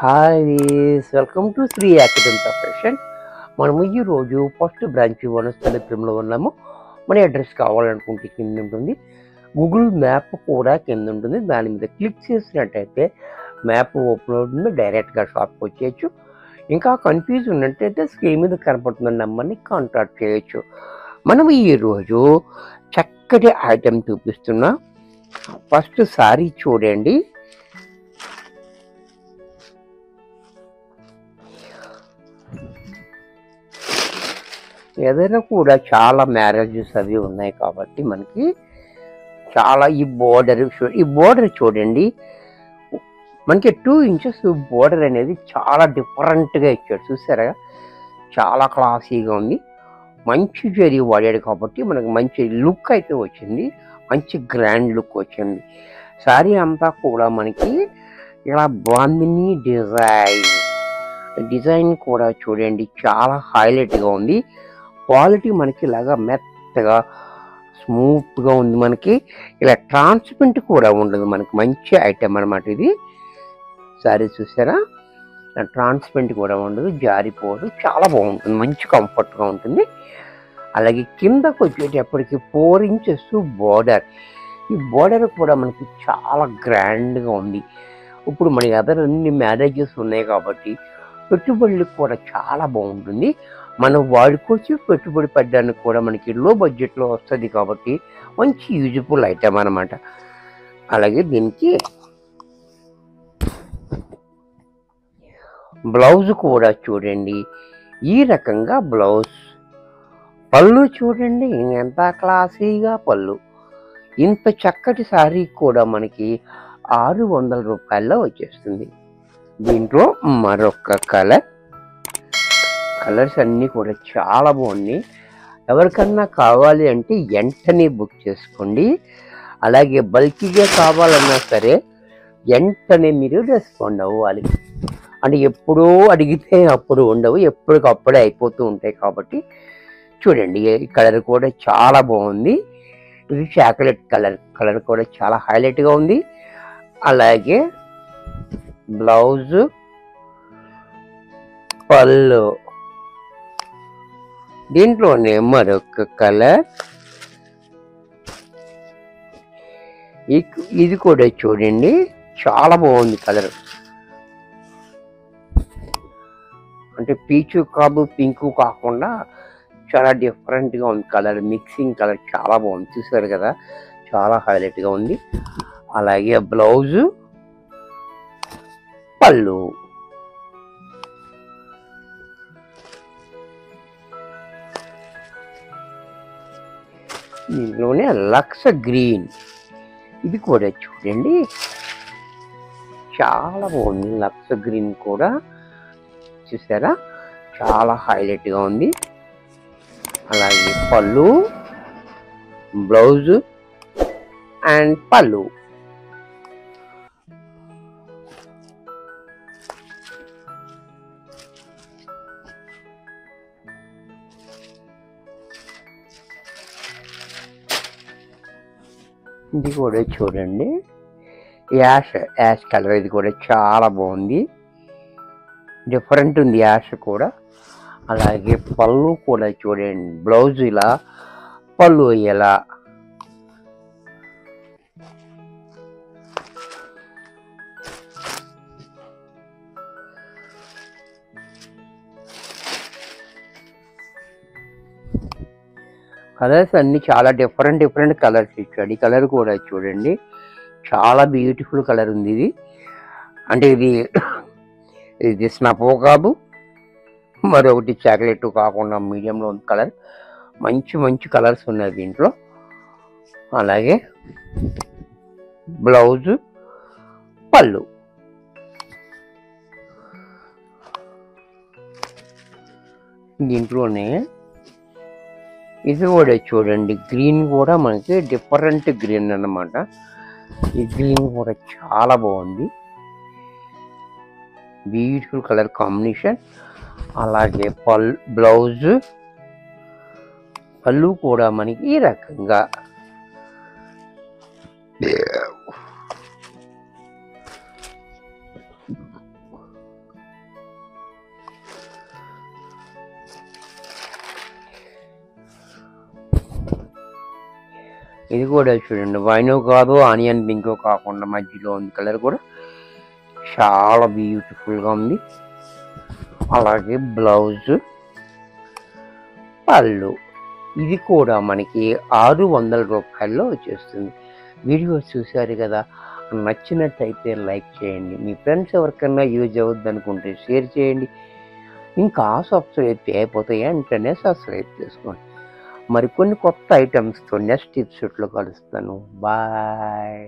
Hi welcome to Sri accident fashion. మనము ఈరోజు first branch వనస్థలిపురంలో ఉన్నాము. మన అడ్రస్ కావాలనుకుంటే కింద ఉంటుంది, గూగుల్ మ్యాప్ కూడా కింద ఉంటుంది. దాని మీద క్లిక్ చేసినట్టయితే మ్యాప్ ఓపెన్ అవుతుంది, డైరెక్ట్గా షాప్కి వచ్చేయచ్చు. ఇంకా కన్ఫ్యూజ్ ఉన్నట్టయితే స్క్రీన్ మీద కనపడుతున్న నెంబర్ని కాంటాక్ట్ చేయొచ్చు. మనం ఈరోజు చక్కటి ఐటెం చూపిస్తున్నా. ఫస్ట్ సారీ చూడండి. ఏదైనా కూడా చాలా మ్యారేజెస్ అవి ఉన్నాయి కాబట్టి మనకి చాలా ఈ బోర్డర్ చూడండి, మనకి 2 ఇంచెస్ బోర్డర్ అనేది చాలా డిఫరెంట్గా ఇచ్చాడు. చూసారా, చాలా క్లాసీగా ఉంది. మంచి జరీ వాడాడు కాబట్టి మనకు మంచి లుక్ అయితే వచ్చింది, మంచి గ్రాండ్ లుక్ వచ్చింది. శారీ అంతా కూడా మనకి ఇలా బాందిని డిజైన్ కూడా చూడండి, చాలా హైలైట్గా ఉంది. క్వాలిటీ మనకి ఇలాగా మెత్తగా స్మూత్గా ఉంది. మనకి ఇలా ట్రాన్స్పరెంట్ కూడా ఉండదు, మనకి మంచి ఐటెం అనమాట ఇది. సారీ చూసారా, ట్రాన్స్పరెంట్ కూడా ఉండదు, జారిపోదు, చాలా బాగుంటుంది, మంచి కంఫర్ట్గా ఉంటుంది. అలాగే కిందకు వచ్చేటప్పటికి 4 ఇంచెస్ బోర్డర్. ఈ బోర్డర్ కూడా మనకి చాలా గ్రాండ్గా ఉంది. ఇప్పుడు మనకి అన్ని మ్యారేజెస్ ఉన్నాయి కాబట్టి పెట్టుబడులకు కూడా చాలా బాగుంటుంది. మనం వాడుకోవచ్చు, పెట్టుబడి పెట్టడానికి కూడా మనకి లో బడ్జెట్లో వస్తుంది కాబట్టి మంచి యూజ్ఫుల్ ఐటమ్ అన్నమాట. అలాగే దీనికి బ్లౌజ్ కూడా చూడండి, ఈ రకంగా బ్లౌజ్. పళ్ళు చూడండి ఎంత క్లాసీగా పళ్ళు. ఇంత చక్కటి శారీ కూడా మనకి 600 రూపాయల్లో వచ్చేస్తుంది. దీంట్లో మరొక కలర్స్ అన్నీ కూడా చాలా బాగున్నాయి. ఎవరికన్నా కావాలి అంటే వెంటనే బుక్ చేసుకోండి. అలాగే బల్కీగా కావాలన్నా సరే వెంటనే మీరు రెస్పాండ్ అవ్వాలి. అంటే ఎప్పుడో అడిగితే అప్పుడు ఉండవు, ఎప్పటికప్పుడే అయిపోతూ ఉంటాయి కాబట్టి చూడండి. ఈ కలర్ కూడా చాలా బాగుంది. ఇది చాక్లెట్ కలర్ కూడా చాలా హైలైట్గా ఉంది. అలాగే బ్లౌజ్, పళ్ళు, దీంట్లోనే మరొక కలర్. ఇది కూడా చూడండి, చాలా బాగుంది కలర్. అంటే పీచు కాదు, పింకు కాకుండా చాలా డిఫరెంట్గా ఉంది కలర్. మిక్సింగ్ కలర్ చాలా బాగుంది, చూసారు కదా, చాలా హైలైట్గా ఉంది. అలాగే బ్లౌజు, పళ్ళు. దీంట్లోనే లక్స్ గ్రీన్, ఇది కూడా చూడండి చాలా బాగుంది. లక్స్ గ్రీన్ కూడా చూసారా, చాలా హైలైట్గా ఉంది. అలాగే పళ్ళు, బ్లౌజ్ అండ్ పళ్ళు. ఇది కూడా చూడండి, యాష్ కలర్. ఇది కూడా చాలా బాగుంది, డిఫరెంట్ ఉంది యాష్ కూడా. అలాగే పళ్ళు కూడా చూడండి, బ్లౌజ్ ఇలా, పళ్ళు ఇలా. కలర్స్ అన్ని చాలా డిఫరెంట్ కలర్స్ ఇచ్చాడు. ఈ కలర్ కూడా చూడండి, చాలా బ్యూటిఫుల్ కలర్ ఉంది ఇది. అంటే ఇది స్నపో కాదు, మరొకటి చాక్లెట్ కాకుండా మీడియంలో ఉంది కలర్. మంచి కలర్స్ ఉన్నాయి దీంట్లో. అలాగే బ్లౌజ్, పళ్ళు. దీంట్లోనే ఇది కూడా చూడండి, గ్రీన్ కూడా మనకి డిఫరెంట్ గ్రీన్ అన్నమాట. ఈ గ్రీన్ కూడా చాలా బాగుంది, బ్యూటిఫుల్ కలర్ కాంబినేషన్. అలాగే బ్లౌజ్, పళ్ళు కూడా మనకి ఈ రకంగా ఇది కూడా చూడండి, వైనో కాదు ఆనియన్ పింకో కాకుండా మధ్యలో ఉంది కలర్ కూడా చాలా బ్యూటిఫుల్గా ఉంది. అలాగే బ్లౌజ్, పళ్ళు, ఇది కూడా మనకి 600 రూపాయల్లో వచ్చేస్తుంది. వీడియో చూశారు కదా, నచ్చినట్టయితే లైక్ చేయండి, మీ ఫ్రెండ్స్ ఎవరికైనా యూజ్ అవుద్ది అనుకుంటే షేర్ చేయండి. ఇంకా సబ్స్క్రైబ్ చేయకపోతే వెంటనే సబ్స్క్రైబ్ చేసుకోండి. మరి కొన్ని కొత్త ఐటమ్స్తో నెక్స్ట్ ఎపిసోడ్లో కలుస్తాను. బాయ్.